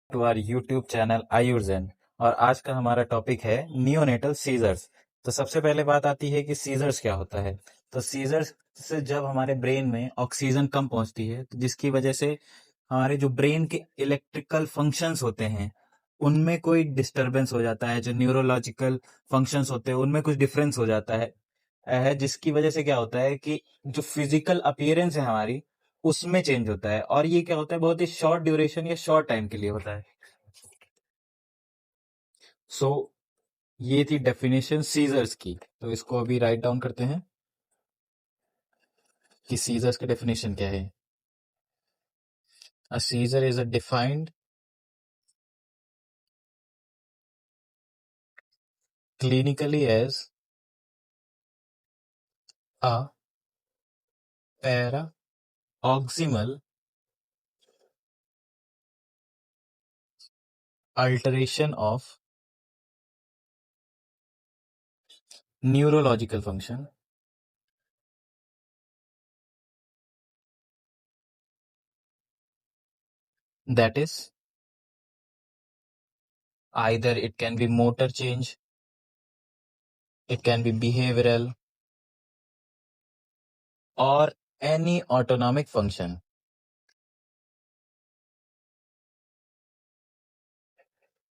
To our YouTube channel Ayurjan. और आज का हमारा टॉपिक है नियोनेटल सीजर्स। तो सबसे पहले बात आती है कि सीजर्स क्या होता है। तो सीजर्स से जब हमारे ब्रेन में ऑक्सीजन कम पहुंचती है तो जिसकी वजह से हमारे जो ब्रेन के इलेक्ट्रिकल फंक्शंस होते हैं उनमें कोई डिस्टरबेंस हो जाता है। जो न्यूरोलॉजिकल फंक्शंस होते हैं उनमें कुछ डिफरेंस हो जाता है जिसकी वजह से क्या होता है कि जो फिजिकल अपीयरेंस है हमारी उसमें चेंज होता है। और ये क्या होता है, बहुत ही शॉर्ट ड्यूरेशन या शॉर्ट टाइम के लिए होता है। सो ये थी डेफिनेशन सीजर्स की। तो इसको अभी राइट डाउन करते हैं कि सीजर्स का डेफिनेशन क्या है। A seizure is a defined clinically as a paroxysmal alteration of neurological function that is either it can be motor change, it can be behavioral, or any autonomic function।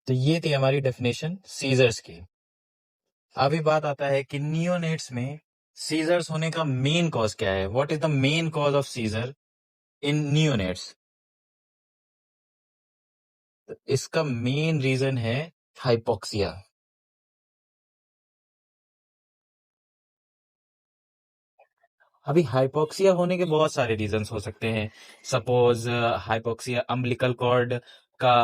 तो ये थी हमारी definition seizures की। अभी बात आता है कि नियोनेट्स में सीजर्स होने का मेन कॉज क्या है। What is the main cause of seizure in neonates. इसका मेन रीजन है हाइपोक्सिया। अभी हाइपोक्सिया होने के बहुत सारे रीजंस हो सकते हैं। सपोज हाइपोक्सिया अम्बिलिकल कॉर्ड का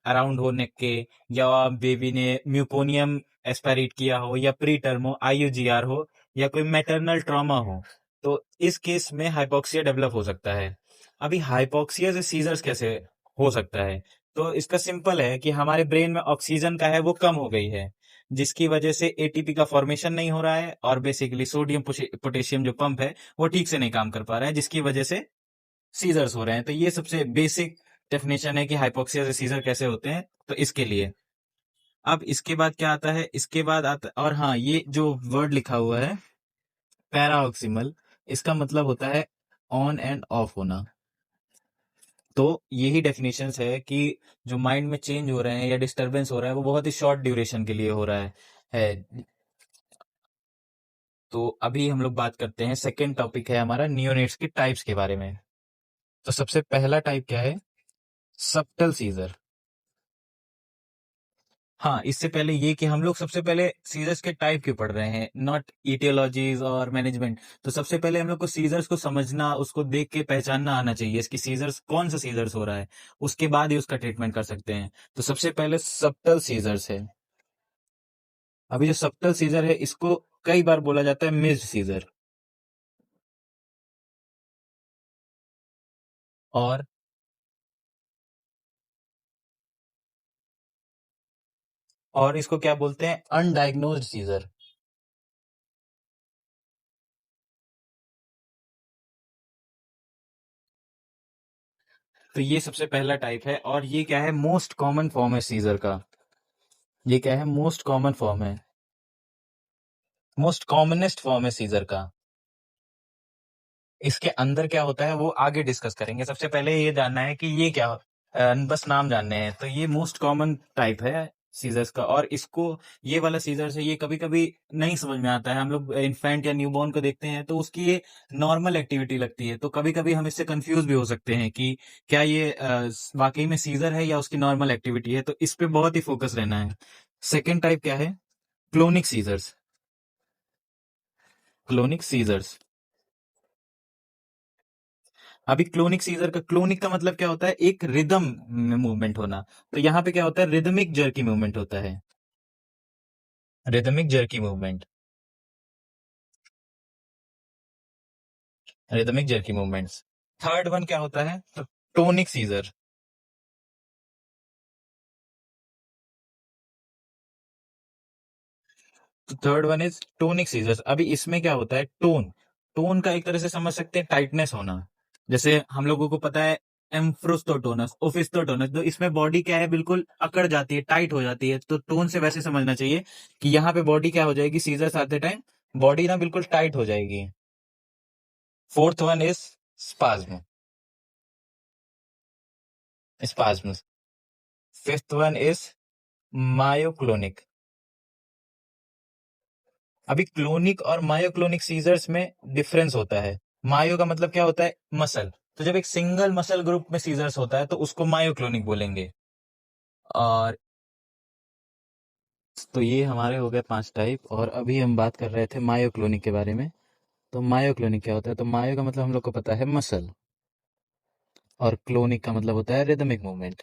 अराउंड होने के, या बेबी ने म्यूकोनियम एस्पायरेट किया हो, या प्री टर्म हो, आईयूजीआर हो, या कोई मैटरनल ट्रॉमा हो, तो इस केस में हाइपोक्सिया डेवलप हो सकता है। अभी हाइपोक्सिया से सीजर्स कैसे हो सकता है। तो इसका सिंपल है कि हमारे ब्रेन में ऑक्सीजन का है वो कम हो गई है, जिसकी वजह से एटीपी का फॉर्मेशन नहीं हो रहा है, और बेसिकली सोडियम पोटेशियम जो पंप है वो ठीक से नहीं काम कर पा रहा है, जिसकी वजह से सीजर्स हो रहे हैं। तो ये सबसे बेसिक डेफिनेशन है कि हाइपोक्सिया से सीजर कैसे होते हैं। तो इसके लिए अब इसके बाद क्या आता है, इसके बाद आता, और हाँ, ये जो वर्ड लिखा हुआ है पैराऑक्सिमल, इसका मतलब होता है ऑन एंड ऑफ होना। तो यही डेफिनेशंस है कि जो माइंड में चेंज हो रहे हैं या डिस्टरबेंस हो रहा है वो बहुत ही शॉर्ट ड्यूरेशन के लिए हो रहा है। तो अभी हम लोग बात करते हैं, सेकेंड टॉपिक है हमारा नियोनेट्स के टाइप्स के बारे में। तो सबसे पहला टाइप क्या है, सबटल सीजर। हाँ, इससे पहले ये कि हम लोग सबसे पहले सीजर्स के टाइप क्यों पढ़ रहे हैं, नॉट ईटियोलॉजीज और मैनेजमेंट। तो सबसे पहले हम लोग को सीजर्स को समझना, उसको देख के पहचानना आना चाहिए, इसकी सीजर्स कौन सा सीजर्स हो रहा है, उसके बाद ही उसका ट्रीटमेंट कर सकते हैं। तो सबसे पहले सबटल सीजर्स है। अभी जो सबटल सीजर है इसको कई बार बोला जाता है मिस्ड सीजर। और इसको क्या बोलते हैं, अनडायग्नोज्ड सीजर। तो ये सबसे पहला टाइप है, और ये क्या है, मोस्ट कॉमन फॉर्म है सीजर का। ये क्या है, मोस्ट कॉमन फॉर्म है, मोस्ट कॉमनेस्ट फॉर्म है सीजर का। इसके अंदर क्या होता है वो आगे डिस्कस करेंगे। सबसे पहले ये जानना है कि ये क्या, बस नाम जानने हैं। तो ये मोस्ट कॉमन टाइप है सीजर्स का, और इसको, ये वाला सीजर्स है, ये कभी कभी नहीं समझ में आता है। हम लोग इन्फेंट या न्यूबॉर्न को देखते हैं तो उसकी ये नॉर्मल एक्टिविटी लगती है, तो कभी कभी हम इससे कंफ्यूज भी हो सकते हैं कि क्या ये वाकई में सीजर है या उसकी नॉर्मल एक्टिविटी है। तो इस पे बहुत ही फोकस रहना है। सेकेंड टाइप क्या है, क्लोनिक सीजर्स। क्लोनिक सीजर्स, अभी क्लोनिक सीजर का, क्लोनिक का मतलब क्या होता है, एक रिदम में मूवमेंट होना। तो यहाँ पे क्या होता है, रिदमिक जर्की मूवमेंट होता है, rhythmic jerky movement, rhythmic jerky movements. Third one क्या होता है, तो टोनिक सीजर। तो third one is tonic seizures. अभी इसमें क्या होता है, टोन, टोन का एक तरह से समझ सकते हैं टाइटनेस होना। जैसे हम लोगों को पता है एम्फ्रोस्टोटोनस, ओफिस्टोटोनस। तो इसमें बॉडी क्या है, बिल्कुल अकड़ जाती है, टाइट हो जाती है। तो टोन से वैसे समझना चाहिए कि यहाँ पे बॉडी क्या हो जाएगी, सीजर्स आते टाइम बॉडी ना बिल्कुल टाइट हो जाएगी। Fourth one is spasm, spasm. Fifth one is myoclonic. अभी क्लोनिक और मायोक्लोनिक सीजर्स में डिफरेंस होता है। मायो का मतलब क्या होता है, मसल। तो जब एक सिंगल मसल ग्रुप में सीजर्स होता है तो उसको मायोक्लोनिक बोलेंगे। और तो ये हमारे हो गए 5 टाइप, और अभी हम बात कर रहे थे मायोक्लोनिक के बारे में। तो मायोक्लोनिक क्या होता है, तो मायो का मतलब हम लोग को पता है मसल, और क्लोनिक का मतलब होता है rhythmic movement,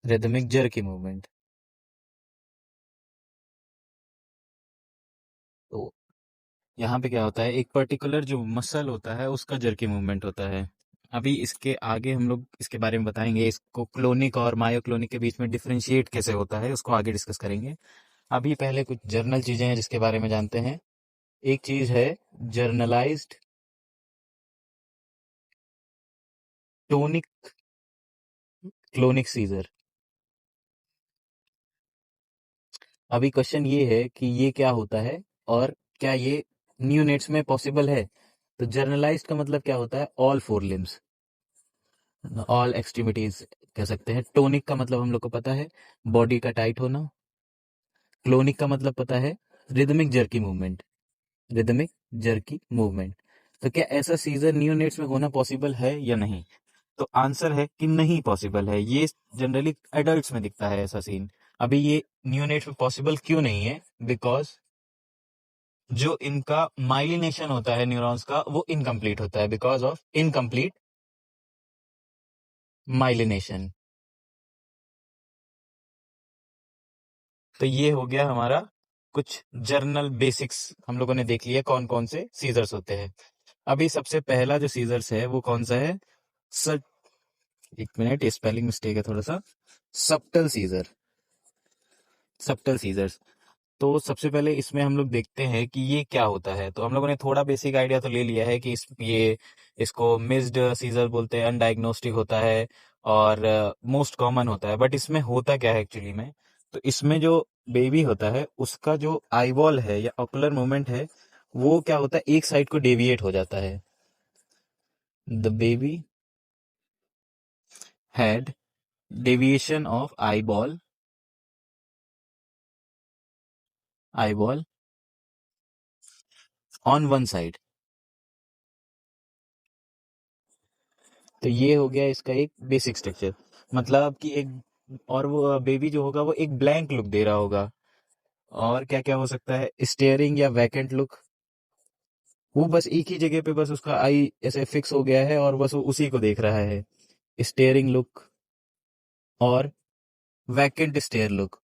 rhythmic jerky movement. तो यहाँ पे क्या होता है, एक पर्टिकुलर जो मसल होता है उसका जर्की मूवमेंट होता है। अभी इसके आगे हम लोग इसके बारे में बताएंगे, इसको क्लोनिक और मायोक्लोनिक के बीच में डिफरेंशिएट कैसे होता है उसको आगे डिस्कस करेंगे। अभी पहले कुछ जर्नल चीजें हैं जिसके बारे में जानते हैं। एक चीज है जर्नलाइज्ड टोनिक क्लोनिक सीजर। अभी क्वेश्चन ये है कि ये क्या होता है, और क्या ये न्यूनेट्स में पॉसिबल है। तो जर्नलाइज्ड का मतलब क्या होता है, all four limbs, all extremities कह सकते हैं। टोनिक का मतलब हम लोग को पता है बॉडी का टाइट होना। क्लोनिक का मतलब पता है rhythmic jerky movement, rhythmic jerky movement. तो क्या ऐसा सीजर नियोनेट्स में होना पॉसिबल है या नहीं। तो आंसर है कि नहीं पॉसिबल है। ये जनरली एडल्ट्स में दिखता है ऐसा सीन। अभी ये नियोनेट्स में पॉसिबल क्यों नहीं है, बिकॉज जो इनका माइलिनेशन होता है न्यूरॉन्स का वो इनकम्प्लीट होता है, बिकॉज ऑफ इनकम्प्लीट माइलिनेशन। तो ये हो गया हमारा कुछ जर्नल बेसिक्स, हम लोगों ने देख लिया कौन कौन से सीजर्स होते हैं। अभी सबसे पहला जो सीजर्स है वो कौन सा है, स एक मिनट, स्पेलिंग मिस्टेक है थोड़ा सा। Subtle seizure, subtle seizures. तो सबसे पहले इसमें हम लोग देखते हैं कि ये क्या होता है। तो हम लोगों ने थोड़ा बेसिक आइडिया तो ले लिया है कि ये इसको मिस्ड सीजर बोलते हैं, अनडायग्नोस्टिक होता है और मोस्ट कॉमन होता है। बट इसमें होता क्या है एक्चुअली में, तो इसमें जो बेबी होता है उसका जो आईबॉल है या ऑकुलर मूवमेंट है वो क्या होता है, एक साइड को डेविएट हो जाता है। The baby had deviation of eyeball, eyeball on one side. तो ये हो गया इसका एक बेसिक स्ट्रक्चर। मतलब कि एक, और वो बेबी जो होगा वो एक ब्लैंक लुक दे रहा होगा। और क्या क्या हो सकता है, स्टेयरिंग या वैकेंट लुक। वो बस एक ही जगह पे बस उसका आई ऐसे फिक्स हो गया है और बस वो उसी को देख रहा है। स्टेयरिंग लुक और वैकेंट स्टेयर लुक।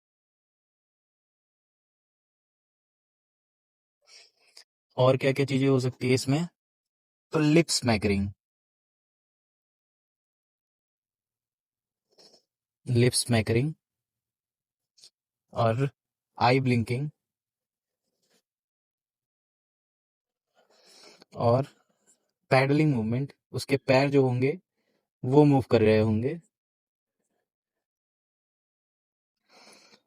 और क्या क्या चीजें हो सकती है इसमें, तो लिप स्मैकरिंग, लिप स्मैकरिंग और आई ब्लिंकिंग और पैडलिंग मूवमेंट, उसके पैर जो होंगे वो मूव कर रहे होंगे।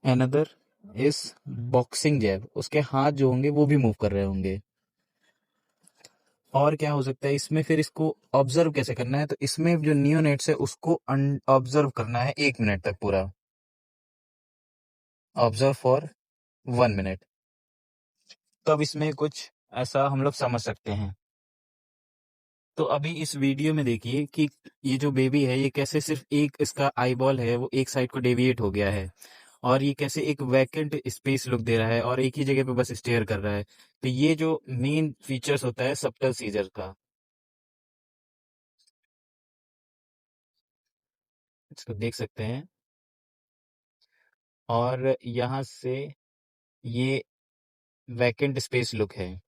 अनदर इज बॉक्सिंग जैब, उसके हाथ जो होंगे वो भी मूव कर रहे होंगे। और क्या हो सकता है इसमें, फिर इसको ऑब्जर्व कैसे करना है, तो इसमें जो नियोनेट्स है उसको ऑब्जर्व करना है 1 मिनट तक पूरा, ऑब्जर्व फॉर 1 मिनट। तो अब इसमें कुछ ऐसा हम लोग समझ सकते हैं। तो अभी इस वीडियो में देखिए कि ये जो बेबी है ये कैसे सिर्फ एक इसका आईबॉल है वो एक साइड को डेविएट हो गया है, और ये कैसे एक वैकेंट स्पेस लुक दे रहा है और एक ही जगह पे बस स्टेयर कर रहा है। तो ये जो मेन फीचर्स होता है सबटल सीजर का, इसको देख सकते हैं। और यहाँ से ये वैकेंट स्पेस लुक है।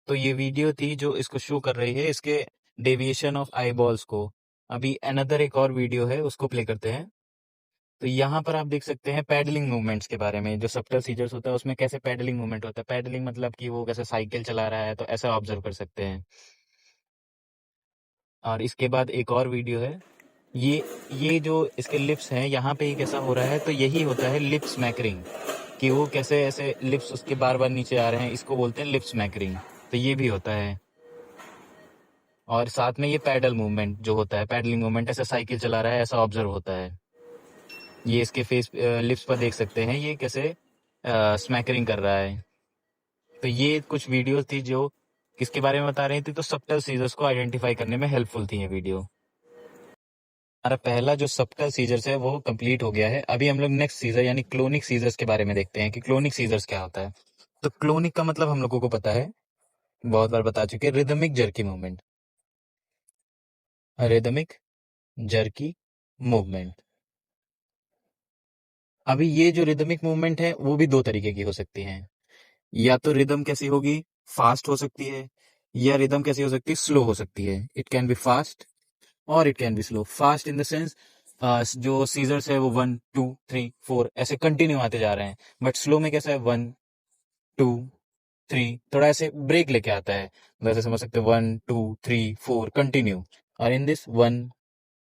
तो ये वीडियो थी जो इसको शो कर रही है, इसके डेविएशन ऑफ आईबॉल्स को। अभी अनदर एक और वीडियो है उसको प्ले करते हैं। तो यहाँ पर आप देख सकते हैं पैडलिंग मूवमेंट्स के बारे में, जो सब्टल सीजर्स होता है उसमें कैसे पैडलिंग मूवमेंट होता है। पैडलिंग मतलब कि वो कैसे साइकिल चला रहा है, तो ऐसा ऑब्जर्व कर सकते हैं। और इसके बाद एक और वीडियो है, ये जो इसके लिप्स हैं यहाँ पे ही कैसा हो रहा है, तो यही होता है लिप स्मैकरिंग, कि वो कैसे ऐसे लिप्स उसके बार बार नीचे आ रहे हैं, इसको बोलते हैं लिप स्मैकरिंग। तो ये भी होता है। और साथ में ये पैडल मूवमेंट जो होता है, पैडलिंग मूवमेंट, ऐसे साइकिल चला रहा है ऐसा ऑब्जर्व होता है। ये इसके फेस लिप्स पर देख सकते हैं ये कैसे स्मैकरिंग कर रहा है। तो ये कुछ वीडियोस थी जो किसके बारे में बता रही थी, तो सब्टल सीजर्स को आइडेंटिफाई करने में हेल्पफुल थी ये वीडियो। हमारा पहला जो सब्टल सीजर्स है वो कंप्लीट हो गया है। अभी हम लोग नेक्स्ट सीजर यानी क्लोनिक सीजर्स के बारे में देखते हैं कि क्लोनिक सीजर्स क्या होता है। तो क्लोनिक का मतलब हम लोगों को पता है, बहुत बार बता चुके हैं, rhythmic jerky movement. Rhythmic jerky movement. अभी ये जो रिदमिक मूवमेंट है वो भी दो तरीके की हो सकती हैं। या तो रिदम कैसी होगी, फास्ट हो सकती है, या रिदम कैसी हो सकती है, स्लो हो सकती है। इट कैन बी फास्ट और it can be slow. Fast in the sense जो सीजर्स है वो 1 2 3 4 ऐसे कंटिन्यू आते जा रहे हैं। बट स्लो में कैसा है, 1 2 3, थोड़ा ऐसे ब्रेक लेके आता है। वैसे समझ सकते हैं 1 2 3 4 कंटिन्यू। और इन दिस 1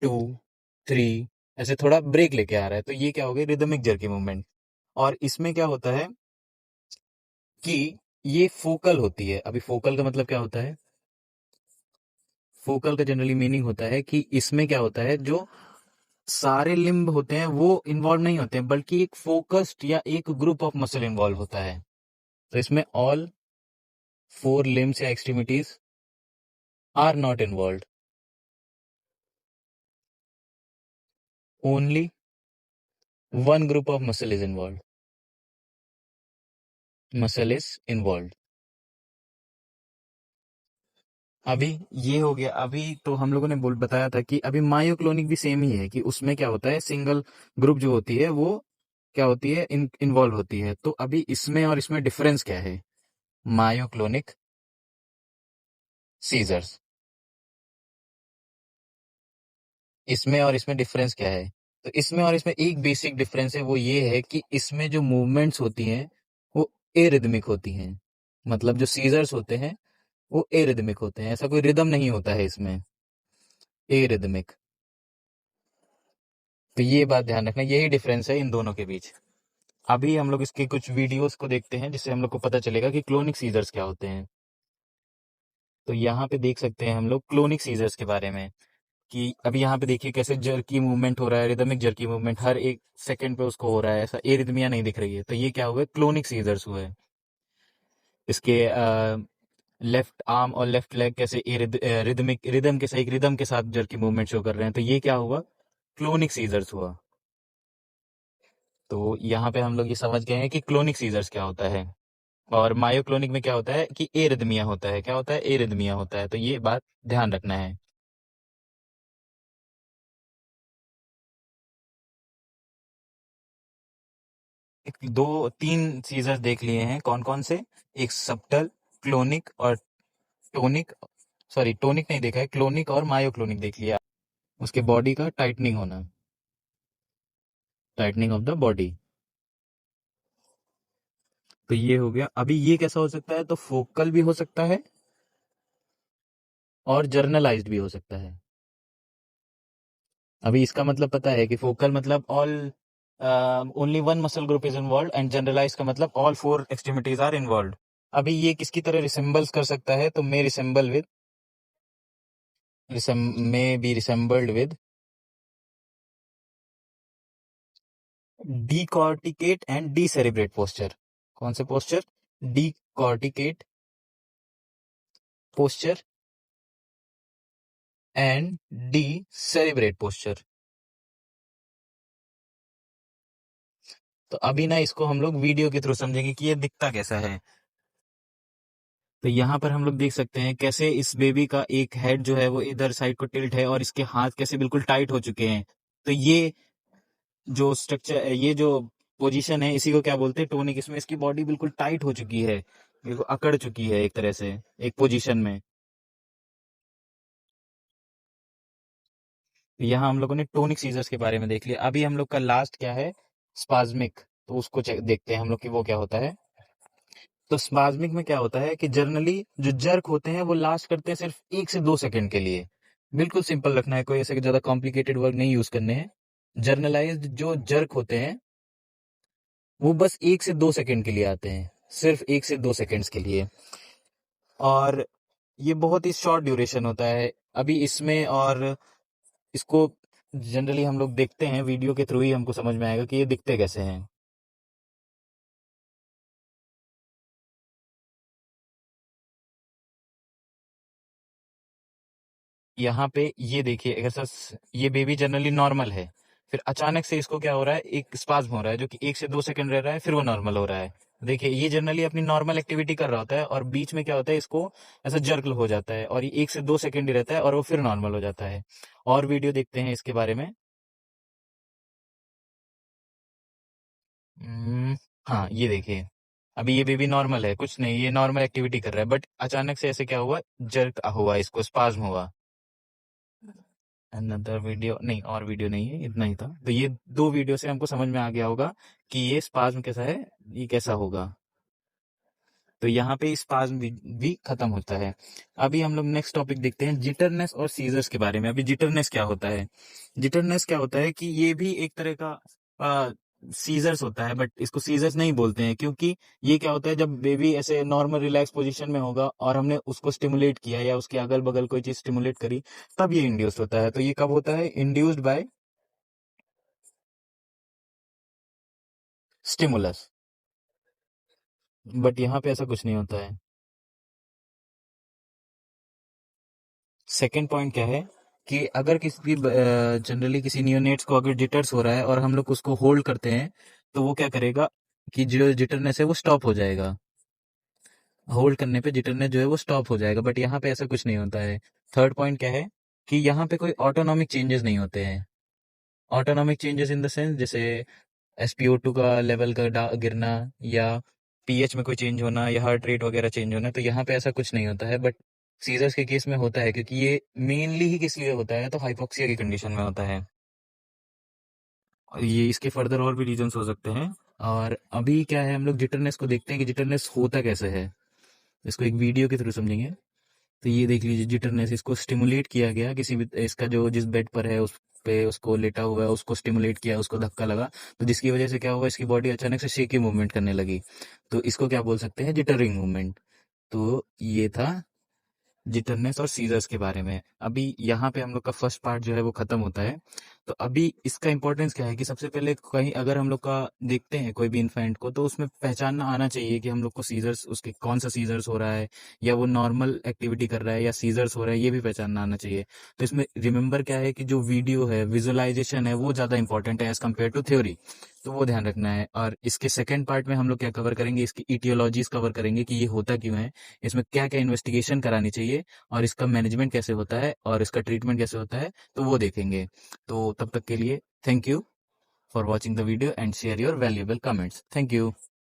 2 3 ऐसे थोड़ा ब्रेक लेके आ रहा है, तो ये क्या हो गई, रिदमिक जर्की मूवमेंट। और इसमें क्या होता है कि ये फोकल होती है। अभी फोकल का मतलब क्या होता है, फोकल का जनरली मीनिंग होता है कि इसमें क्या होता है, जो सारे लिम्ब होते हैं वो इन्वॉल्व नहीं होते हैं, बल्कि एक फोकस्ड या एक ग्रुप ऑफ मसल इन्वॉल्व होता है। तो इसमें ऑल 4 लिम्स या extremities are not involve, only one group of muscle is involve, muscle is involve. अभी ये हो गया। अभी तो हम लोगों ने बोल बताया था कि अभी मायोक्लोनिक भी सेम ही है, कि उसमें क्या होता है, सिंगल ग्रुप जो होती है वो क्या होती है, इन्वॉल्व होती है। तो अभी इसमें और इसमें डिफरेंस क्या है, मायोक्लोनिक सीजर्स, इसमें और इसमें डिफरेंस क्या है। तो इसमें और इसमें एक बेसिक डिफरेंस है, वो ये है कि इसमें जो मूवमेंट्स होती हैं वो एरिदमिक होती हैं। मतलब जो सीजर्स होते हैं वो एरिदमिक होते हैं, ऐसा कोई रिदम नहीं होता है इसमें, एरिदमिक। तो ये बात ध्यान रखना, यही डिफरेंस है इन दोनों के बीच। अभी हम लोग इसके कुछ वीडियोस को देखते हैं जिससे हम लोग को पता चलेगा कि क्लोनिक सीजर्स क्या होते हैं। तो यहाँ पे देख सकते हैं हम लोग क्लोनिक सीजर्स के बारे में, कि अभी यहाँ पे देखिए कैसे जर्की मूवमेंट हो रहा है, रिदमिक जर्की मूवमेंट हर एक सेकंड पे उसको हो रहा है, ऐसा एरिथमिया नहीं दिख रही है। तो ये क्या हुआ, क्लोनिक सीजर्स हुए। इसके लेफ्ट आर्म और लेफ्ट लेग कैसे रिदमिक रिदम के सही रिदम के साथ जर्की मूवमेंट शो कर रहे हैं, तो ये क्या हुआ, क्लोनिक सीजर्स हुआ। तो यहाँ पे हम लोग ये समझ गए हैं कि क्लोनिक सीजर्स क्या होता है। और मायोक्लोनिक में क्या होता है कि एरिथमिया होता है, क्या होता है, एरिथमिया होता है। तो ये बात ध्यान रखना है। दो तीन सीजर देख लिए हैं, कौन कौन से, एक सबटल, क्लोनिक और टोनिक। सॉरी, टोनिक नहीं देखा है, क्लोनिक और मायोक्लोनिक देख लिया। उसके बॉडी का टाइटनिंग होना, टाइटनिंग ऑफ द बॉडी। तो ये हो गया। अभी ये कैसा हो सकता है, तो फोकल भी हो सकता है और जर्नलाइज्ड भी हो सकता है। अभी इसका मतलब पता है कि फोकल मतलब all only one muscle group is involve, and generalize का मतलब ऑल 4 एक्सट्रीमिटीज आर इन्वॉल्व। अभी ये किसकी तरह रिसेंबल्स कर सकता है, तो may resemble with may be resembled with decorticate and decerebrate posture. कौन से posture, decorticate posture and decerebrate posture. तो अभी ना इसको हम लोग वीडियो के थ्रू समझेंगे कि ये दिखता कैसा है। तो यहाँ पर हम लोग देख सकते हैं कैसे इस बेबी का एक हेड जो है वो इधर साइड को टिल्ट है, और इसके हाथ कैसे बिल्कुल टाइट हो चुके हैं। तो ये जो स्ट्रक्चर, ये जो पोजीशन है, इसी को क्या बोलते हैं, टोनिक। इसमें इसकी बॉडी बिल्कुल टाइट हो चुकी है, बिल्कुल अकड़ चुकी है एक तरह से, एक पोजीशन में। यहाँ हम लोगों ने टोनिक सीजर्स के बारे में देख लिया। अभी हम लोग का लास्ट क्या है, स्पाज्मिक। तो उसको देखते हैं हम लोग कि वो क्या होता है। तो स्पाज्मिक में क्या होता है कि जनरली जो जर्क होते हैं वो लास्ट करते हैं सिर्फ 1 से 2 सेकंड के लिए। बिल्कुल सिंपल रखना है, कोई ऐसे ज्यादा कॉम्प्लिकेटेड वर्ड नहीं यूज करने हैं। जर्नलाइज्ड जो जर्क होते हैं वो बस 1 से 2 सेकंड के लिए आते हैं, सिर्फ 1 से 2 सेकंड्स के लिए। और ये बहुत ही शॉर्ट ड्यूरेशन होता है अभी इसमें। और इसको जनरली हम लोग देखते हैं वीडियो के थ्रू ही हमको समझ में आएगा कि ये दिखते कैसे हैं। यहाँ पे ये देखिए, अगर सर ये बेबी जनरली नॉर्मल है, फिर अचानक से इसको क्या हो रहा है, एक स्पाज्म हो रहा है जो कि 1 से 2 सेकंड रह रहा है, फिर वो नॉर्मल हो रहा है। देखिए ये जनरली अपनी नॉर्मल एक्टिविटी कर रहा होता है और बीच में क्या होता है, इसको ऐसा जर्क हो जाता है और ये 1 से 2 सेकंड ही रहता है और वो फिर नॉर्मल हो जाता है। और वीडियो देखते हैं इसके बारे में। हम्म, हाँ ये देखिए, अभी ये बेबी नॉर्मल है, कुछ नहीं, ये नॉर्मल एक्टिविटी कर रहा है, बट अचानक से ऐसे क्या हुआ, जर्क हुआ, इसको स्पाज्म हुआ। अनदर वीडियो नहीं, और वीडियो नहीं है, इतना ही था। तो ये 2 वीडियो से हमको समझ में आ गया होगा कि ये स्पाज्म कैसा है, ये कैसा होगा। तो यहाँ पे स्पाज्म भी खत्म होता है। अभी हम लोग नेक्स्ट टॉपिक देखते हैं, जिटरनेस और सीजर्स के बारे में। अभी जिटरनेस क्या होता है, जिटरनेस क्या होता है कि ये भी एक तरह का सीजर्स होता है, बट इसको सीजर्स नहीं बोलते हैं, क्योंकि ये क्या होता है, जब बेबी ऐसे नॉर्मल रिलैक्स पोजीशन में होगा और हमने उसको स्टिमुलेट किया या उसके अगल बगल कोई चीज स्टिमुलेट करी, तब ये इंड्यूस्ड होता है। तो ये कब होता है, इंड्यूस्ड बाय स्टिमुलस। बट यहाँ पे ऐसा कुछ नहीं होता है। सेकंड पॉइंट क्या है कि अगर किसी जनरली किसी नियोनेट्स को अगर जिटर्स हो रहा है और हम लोग उसको होल्ड करते हैं, तो वो क्या करेगा कि जो जिटरनेस है वो स्टॉप हो जाएगा। होल्ड करने पे जिटरनेस जो है वो स्टॉप हो जाएगा, बट यहाँ पे ऐसा कुछ नहीं होता है। थर्ड पॉइंट क्या है कि यहाँ पे कोई ऑटोनॉमिक चेंजेस नहीं होते हैं। Autonomic changes in the sense, जैसे SpO2 का लेवल का गिरना, या पीएच में कोई चेंज होना, या हार्ट रेट वगैरह चेंज होना, तो यहाँ पे ऐसा कुछ नहीं होता है। बट सीजर्स के केस में होता है, क्योंकि ये मेनली ही किस लिए होता है, तो हाइपोक्सिया की कंडीशन में होता है। और ये इसके फर्दर और भी रीजंस हो सकते हैं। और अभी क्या है, हम लोग जिटरनेस को देखते हैं कि जिटरनेस होता कैसे है। इसको एक वीडियो के थ्रू समझेंगे। तो ये देख लीजिए, जिटरनेस, इसको स्टिमुलेट किया गया, किसी भी इसका जो जिस बेड पर है उस पे उसको लेटा हुआ है, उसको स्टिमुलेट किया, उसको धक्का लगा, तो जिसकी वजह से क्या हुआ, इसकी बॉडी अचानक से शेकी मूवमेंट करने लगी। तो इसको क्या बोल सकते हैं, जिटरिंग मूवमेंट। तो ये था जिटरनेस और सीजर्स के बारे में। अभी यहाँ पे हम लोग का फर्स्ट पार्ट जो है वो खत्म होता है। तो अभी इसका इंपॉर्टेंस क्या है कि सबसे पहले कहीं अगर हम लोग का देखते हैं कोई भी इन्फेंट को, तो उसमें पहचानना आना चाहिए कि हम लोग को सीजर्स, उसके कौन सा सीजर्स हो रहा है, या वो नॉर्मल एक्टिविटी कर रहा है या सीजर्स हो रहा है, ये भी पहचानना आना चाहिए। तो इसमें रिमेंबर क्या है कि जो वीडियो है, विजुअलाइजेशन है, वो ज्यादा इंपॉर्टेंट है एज कम्पेयर टू थ्योरी। तो वो ध्यान रखना है। और इसके सेकंड पार्ट में हम लोग क्या कवर करेंगे, इसकी इटियोलॉजीज कवर करेंगे कि ये होता क्यों है, इसमें क्या क्या इन्वेस्टिगेशन करानी चाहिए, और इसका मैनेजमेंट कैसे होता है, और इसका ट्रीटमेंट कैसे होता है, तो वो देखेंगे। तो तब तक के लिए thank you for watching the video and share your valuable comments. Thank you.